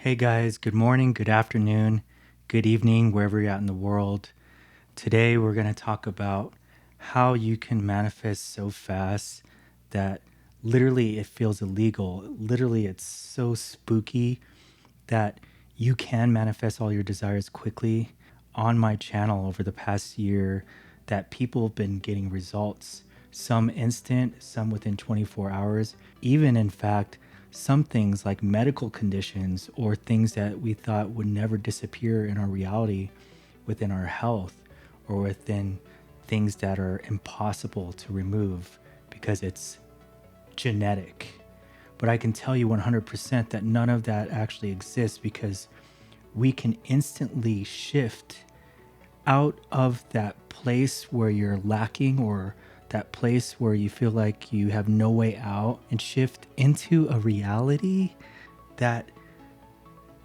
Hey guys, good morning, good afternoon, good evening, wherever you're at in the world. Today we're going to talk about how you can manifest so fast that literally it feels illegal. Literally, it's so spooky that you can manifest all your desires quickly. On my channel over the past year, that people have been getting results, some instant, some within 24 hours, even in fact, some things like medical conditions or things that we thought would never disappear in our reality within our health or within things that are impossible to remove because it's genetic. But I can tell you 100% that none of that actually exists because we can instantly shift out of that place where you're lacking or that place where you feel like you have no way out and shift into a reality that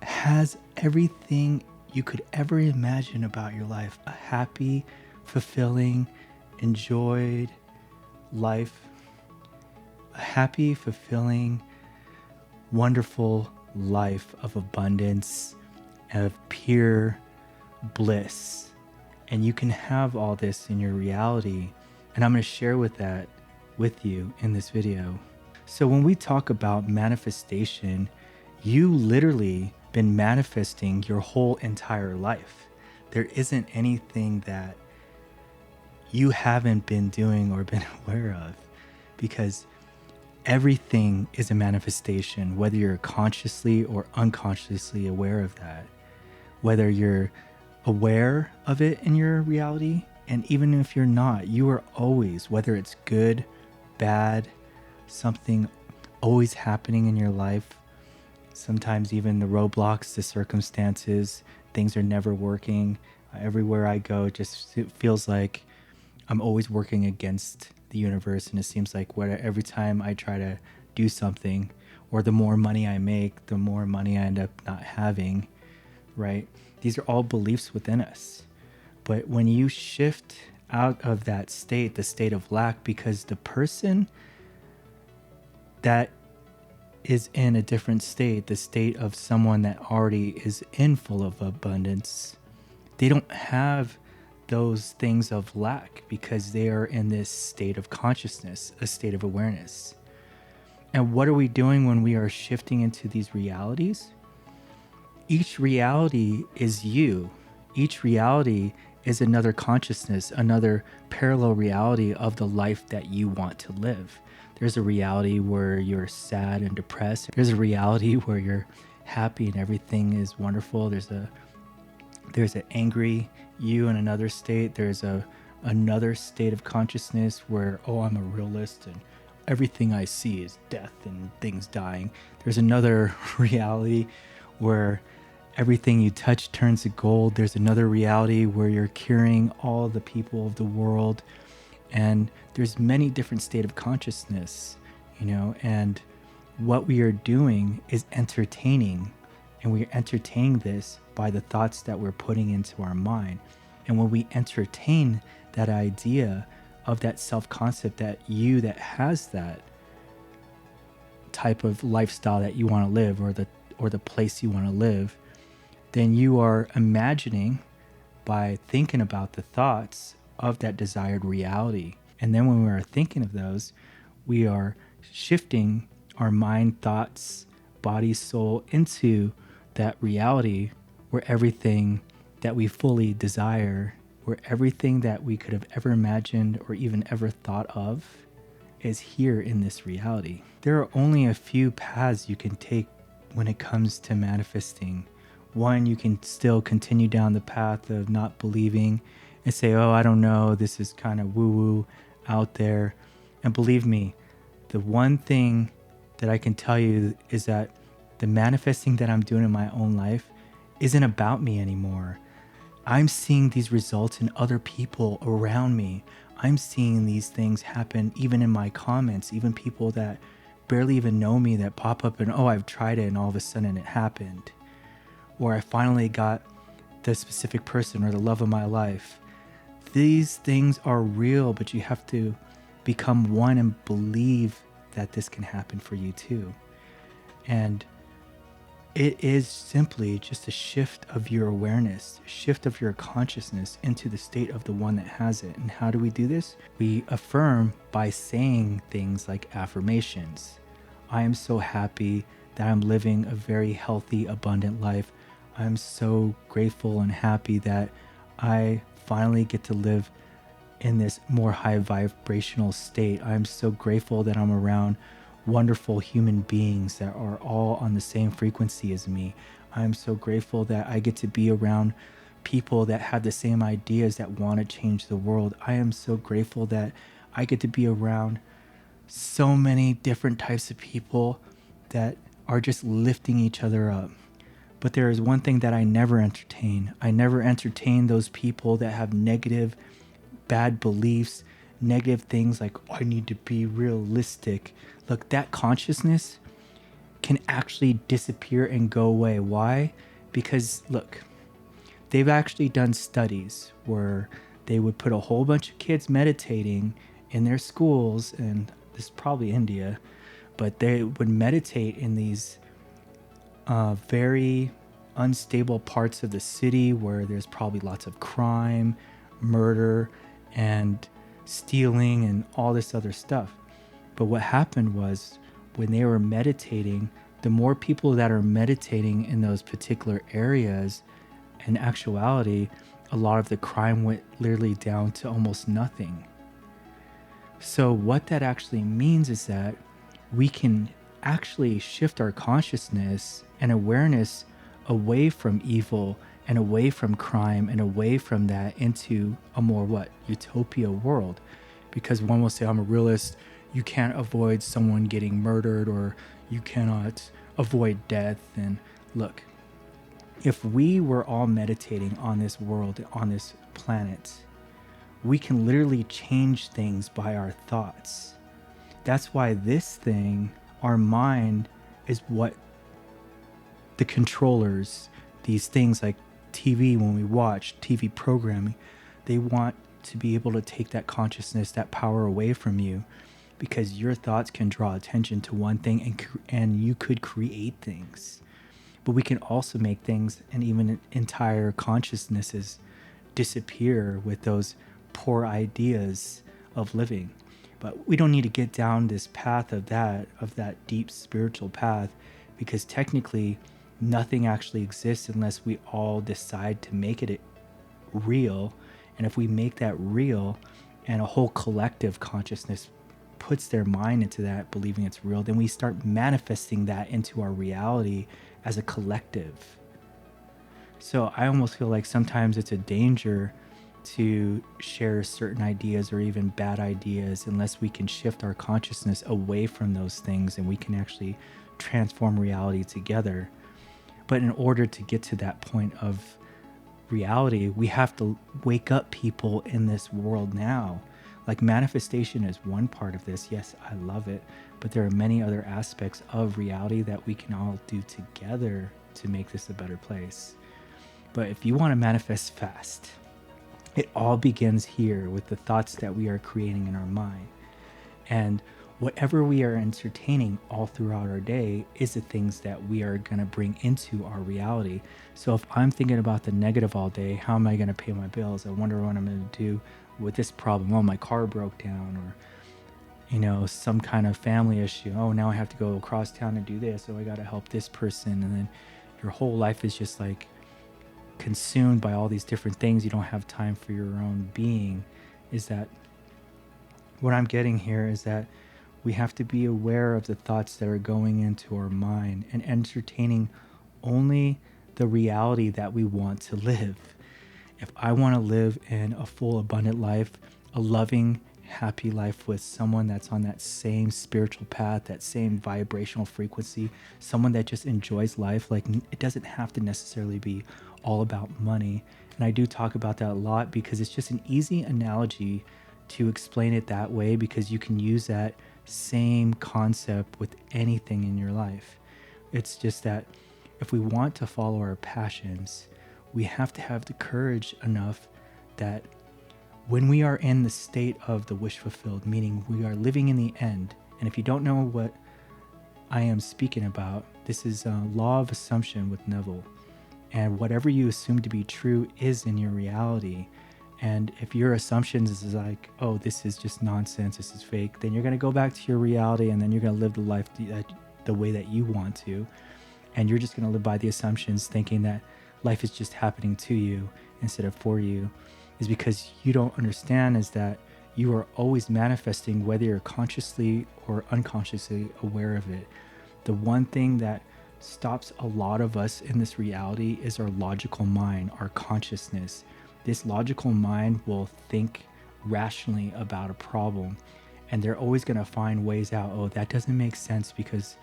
has everything you could ever imagine about your life: a happy, fulfilling, enjoyed life, a happy, fulfilling, wonderful life of abundance, of pure bliss. And you can have all this in your reality. And I'm going to share with you in this video. So when we talk about manifestation, you literally been manifesting your whole entire life. There isn't anything that you haven't been doing or been aware of, because everything is a manifestation, whether you're consciously or unconsciously aware of that, whether you're aware of it in your reality. And even if you're not, you are always, whether it's good, bad, something always happening in your life. Sometimes even the roadblocks, the circumstances, things are never working. Everywhere I go, it feels like I'm always working against the universe. And it seems like every time I try to do something, or the more money I make, the more money I end up not having, right? These are all beliefs within us. But when you shift out of that state, the state of lack, because the person that is in a different state, the state of someone that already is in full of abundance, they don't have those things of lack because they are in this state of consciousness, a state of awareness. And what are we doing when we are shifting into these realities? Each reality is you. Each reality is another consciousness, another parallel reality of the life that you want to live. There's a reality where you're sad and depressed. There's a reality where you're happy and everything is wonderful. There's an angry you in another state. There's another state of consciousness where, oh, I'm a realist and everything I see is death and things dying. There's another reality where everything you touch turns to gold. There's another reality where you're curing all the people of the world. And there's many different state of consciousness, and what we are doing is entertaining. And we are entertaining this by the thoughts that we're putting into our mind. And when we entertain that idea of that self-concept, that has that type of lifestyle that you want to live, or the place you want to live, then you are imagining by thinking about the thoughts of that desired reality. And then when we are thinking of those, we are shifting our mind, thoughts, body, soul into that reality where everything that we fully desire, where everything that we could have ever imagined or even ever thought of is here in this reality. There are only a few paths you can take when it comes to manifesting. One, you can still continue down the path of not believing and say, oh, I don't know, this is kind of woo-woo out there. And believe me, the one thing that I can tell you is that the manifesting that I'm doing in my own life isn't about me anymore. I'm seeing these results in other people around me. I'm seeing these things happen even in my comments, even people that barely even know me that pop up and, oh, I've tried it and all of a sudden it happened. Or I finally got the specific person or the love of my life. These things are real, but you have to become one and believe that this can happen for you too. And It is simply just a shift of your awareness, a shift of your consciousness into the state of the one that has it. And how do we do this? We affirm by saying things like affirmations. I am so happy that I'm living a very healthy, abundant life. I'm so grateful and happy that I finally get to live in this more high vibrational state. I'm so grateful that I'm around wonderful human beings that are all on the same frequency as me. I'm so grateful that I get to be around people that have the same ideas that want to change the world. I am so grateful that I get to be around so many different types of people that are just lifting each other up. But there is one thing that I never entertain. I never entertain those people that have negative, bad beliefs, negative things like, oh, I need to be realistic. Look, that consciousness can actually disappear and go away. Why? Because, look, they've actually done studies where they would put a whole bunch of kids meditating in their schools, and this is probably India, but they would meditate in these very unstable parts of the city where there's probably lots of crime, murder, and stealing, and all this other stuff. But what happened was when they were meditating, the more people that are meditating in those particular areas, in actuality, a lot of the crime went literally down to almost nothing. So, what that actually means is that we can actually shift our consciousness and awareness away from evil and away from crime and away from that into a more utopia world. Because one will say, I'm a realist, you can't avoid someone getting murdered, or you cannot avoid death. And look, if we were all meditating on this world, on this planet, we can literally change things by our thoughts. That's why this thing, our mind, is what the controllers, these things like TV, when we watch TV programming, they want to be able to take that consciousness, that power away from you, because your thoughts can draw attention to one thing, and you could create things. But we can also make things and even entire consciousnesses disappear with those poor ideas of living. But we don't need to get down this path of that deep spiritual path, because technically nothing actually exists unless we all decide to make it real. And if we make that real and a whole collective consciousness puts their mind into that, believing it's real, then we start manifesting that into our reality as a collective. So I almost feel like sometimes it's a danger to share certain ideas or even bad ideas unless we can shift our consciousness away from those things and we can actually transform reality together. But in order to get to that point of reality, we have to wake up people in this world now. Like, manifestation is one part of this. Yes, I love it. But there are many other aspects of reality that we can all do together to make this a better place. But if you want to manifest fast, it all begins here with the thoughts that we are creating in our mind. And whatever we are entertaining all throughout our day is the things that we are going to bring into our reality. So if I'm thinking about the negative all day, how am I going to pay my bills? I wonder what I'm going to do with this problem. Oh, my car broke down, or some kind of family issue. Oh, now I have to go across town and do this. Oh, I got to help this person. And then your whole life is just like consumed by all these different things. You don't have time for your own being. Is that what I'm getting here? Is that we have to be aware of the thoughts that are going into our mind and entertaining only the reality that we want to live. If I want to live in a full, abundant life, a loving, happy life with someone that's on that same spiritual path, that same vibrational frequency, someone that just enjoys life, like, it doesn't have to necessarily be all about money. And I do talk about that a lot because it's just an easy analogy to explain it that way, because you can use that same concept with anything in your life. It's just that if we want to follow our passions, we have to have the courage enough that when we are in the state of the wish fulfilled, meaning we are living in the end, and if you don't know what I am speaking about. This is a law of assumption with Neville. And whatever you assume to be true is in your reality. And if your assumptions is like, oh, this is just nonsense, this is fake, then you're going to go back to your reality, and then you're going to live the life the way that you want to. And you're just going to live by the assumptions, thinking that life is just happening to you instead of for you. Is because you don't understand is that you are always manifesting, whether you're consciously or unconsciously aware of it. The one thing that stops a lot of us in this reality is our logical mind, our consciousness. This logical mind will think rationally about a problem, and they're always going to find ways out. Oh, that doesn't make sense because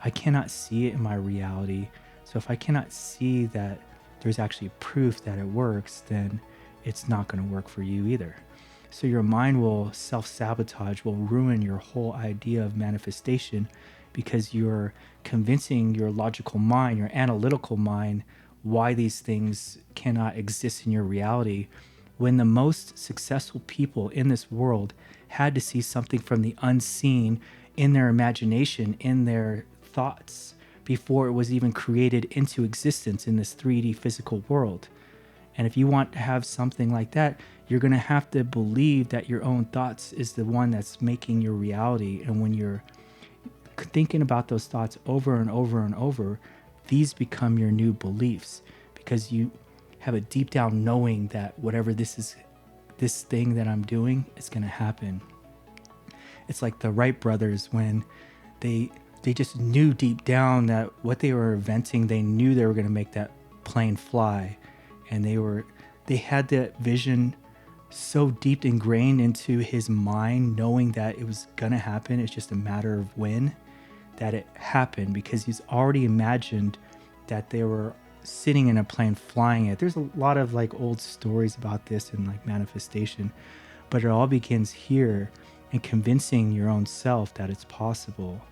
I cannot see it in my reality. So if I cannot see that there's actually proof that it works, then it's not going to work for you either. So your mind will self-sabotage, will ruin your whole idea of manifestation, because you're convincing your logical mind, your analytical mind, why these things cannot exist in your reality, when the most successful people in this world had to see something from the unseen in their imagination, in their thoughts, before it was even created into existence in this 3D physical world. And if you want to have something like that, you're going to have to believe that your own thoughts is the one that's making your reality. And when you're thinking about those thoughts over and over and over, these become your new beliefs, because you have a deep down knowing that whatever this thing that I'm doing is going to happen. It's like the Wright brothers, when they just knew deep down that what they were inventing, they knew they were going to make that plane fly. And they had that vision so deep ingrained into his mind, knowing that it was going to happen. It's just a matter of when that it happened, because he's already imagined that they were sitting in a plane flying it. There's a lot of like old stories about this and like manifestation, but it all begins here in convincing your own self that it's possible,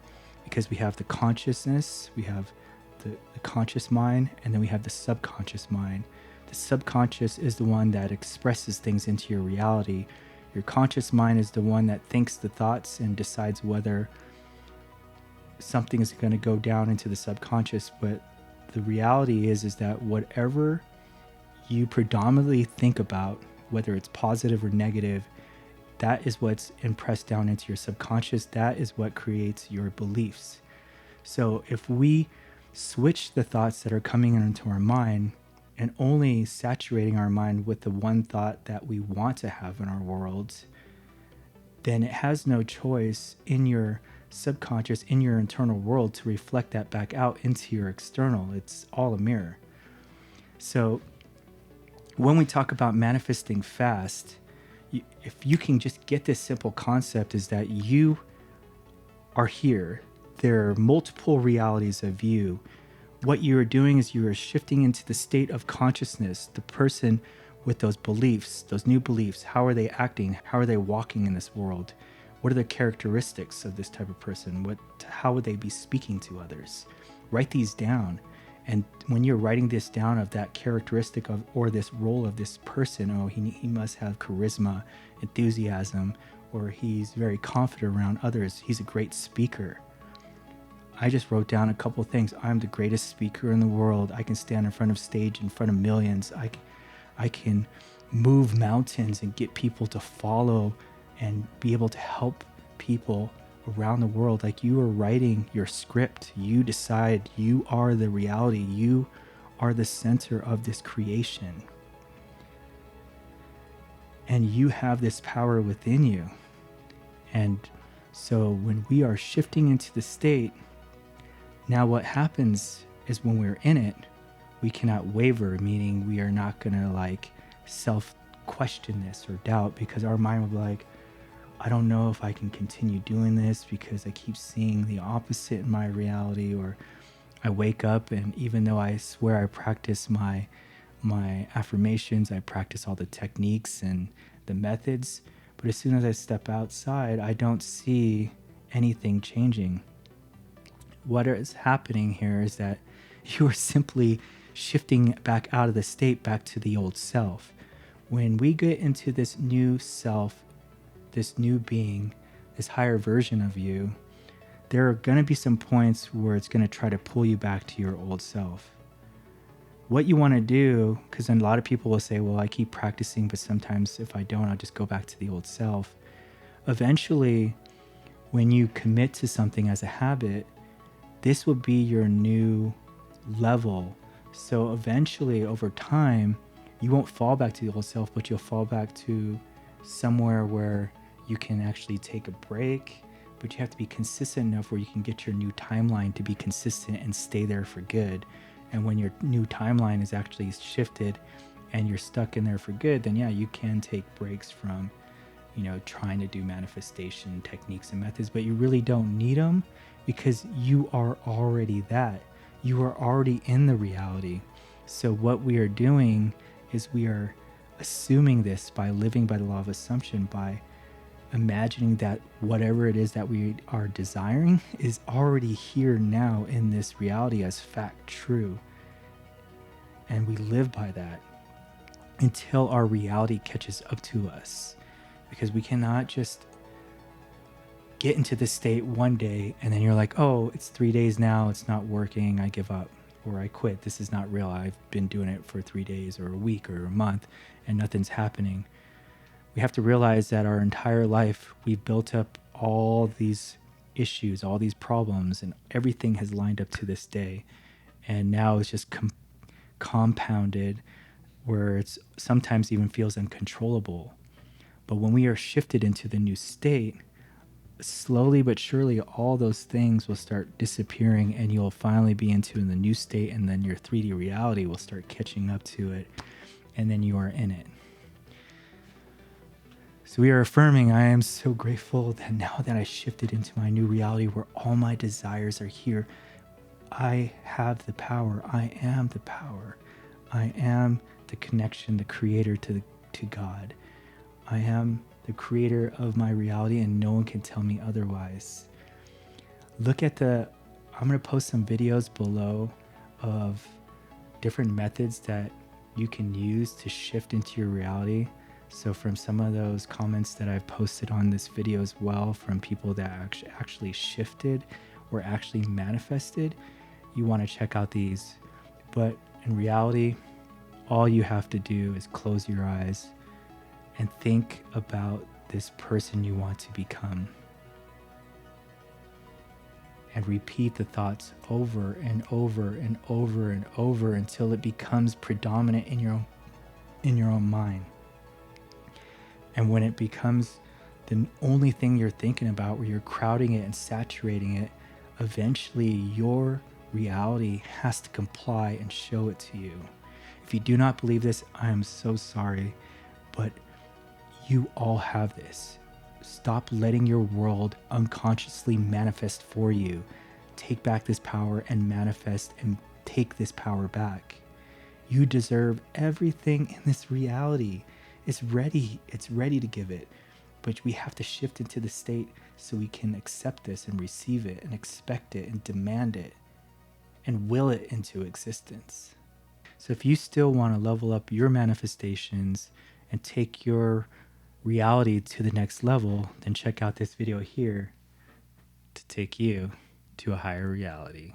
because we have the consciousness, we have the conscious mind, and then we have the subconscious mind. The subconscious is the one that expresses things into your reality. Your conscious mind is the one that thinks the thoughts and decides whether something is going to go down into the subconscious. But the reality is that whatever you predominantly think about, whether it's positive or negative, that is what's impressed down into your subconscious. That is what creates your beliefs. So if we switch the thoughts that are coming into our mind and only saturating our mind with the one thought that we want to have in our world, then it has no choice in your subconscious, in your internal world, to reflect that back out into your external. It's all a mirror. So when we talk about manifesting fast, if you can just get this simple concept, is that you are here. There are multiple realities of you. What you are doing is you are shifting into the state of consciousness, the person with those beliefs, those new beliefs. How are they acting? How are they walking in this world? What are the characteristics of this type of person? How would they be speaking to others? Write these down. And when you're writing this down of that characteristic of, or this role of this person, oh, he must have charisma, enthusiasm, or he's very confident around others. He's a great speaker. I just wrote down a couple things. I'm the greatest speaker in the world. I can stand in front of stage in front of millions. I can move mountains and get people to follow and be able to help people around the world. Like, you are writing your script. You decide. You are the reality. You are the center of this creation. And you have this power within you. And so when we are shifting into the state, now what happens is when we're in it, we cannot waver, meaning we are not going to like self-question this or doubt, because our mind will be like, I don't know if I can continue doing this because I keep seeing the opposite in my reality. Or I wake up and even though I swear I practice my affirmations, I practice all the techniques and the methods, but as soon as I step outside, I don't see anything changing. What is happening here is that you are simply shifting back out of the state, back to the old self. When we get into this new self, this new being, this higher version of you, there are going to be some points where it's going to try to pull you back to your old self. What you want to do, because a lot of people will say, well, I keep practicing, but sometimes if I don't, I'll just go back to the old self. Eventually, when you commit to something as a habit, this will be your new level. So eventually, over time, you won't fall back to the old self, but you'll fall back to somewhere where you can actually take a break, but you have to be consistent enough where you can get your new timeline to be consistent and stay there for good. And when your new timeline is actually shifted and you're stuck in there for good, then yeah, you can take breaks from, trying to do manifestation techniques and methods, but you really don't need them because you are already that. You are already in the reality. So what we are doing is we are assuming this by living by the law of assumption, by imagining that whatever it is that we are desiring is already here now in this reality as fact true. And we live by that until our reality catches up to us, because we cannot just get into this state one day and then you're like, oh, it's 3 days now, it's not working, I give up, or I quit, this is not real, I've been doing it for 3 days or a week or a month and nothing's happening. We have to realize that our entire life we've built up all these issues, all these problems, and everything has lined up to this day, and now it's just compounded where it's sometimes even feels uncontrollable. But when we are shifted into the new state, slowly but surely all those things will start disappearing and you'll finally be into the new state, and then your 3D reality will start catching up to it, and then you are in it. So we are affirming, I am so grateful that now that I shifted into my new reality where all my desires are here, I have the power. I am the power. I am the connection, the creator to God. I am the creator of my reality and no one can tell me otherwise. I'm going to post some videos below of different methods that you can use to shift into your reality. So from some of those comments that I've posted on this video as well, from people that actually shifted or actually manifested, you want to check out these. But in reality, all you have to do is close your eyes and think about this person you want to become. And repeat the thoughts over and over and over and over until it becomes predominant in your own mind. And when it becomes the only thing you're thinking about, where you're crowding it and saturating it, eventually your reality has to comply and show it to you. If you do not believe this, I am so sorry, but you all have this. Stop letting your world unconsciously manifest for you. Take back this power and manifest and take this power back. You deserve everything in this reality. It's ready to give it, but we have to shift into the state so we can accept this and receive it and expect it and demand it and will it into existence. So if you still want to level up your manifestations and take your reality to the next level, then check out this video here to take you to a higher reality.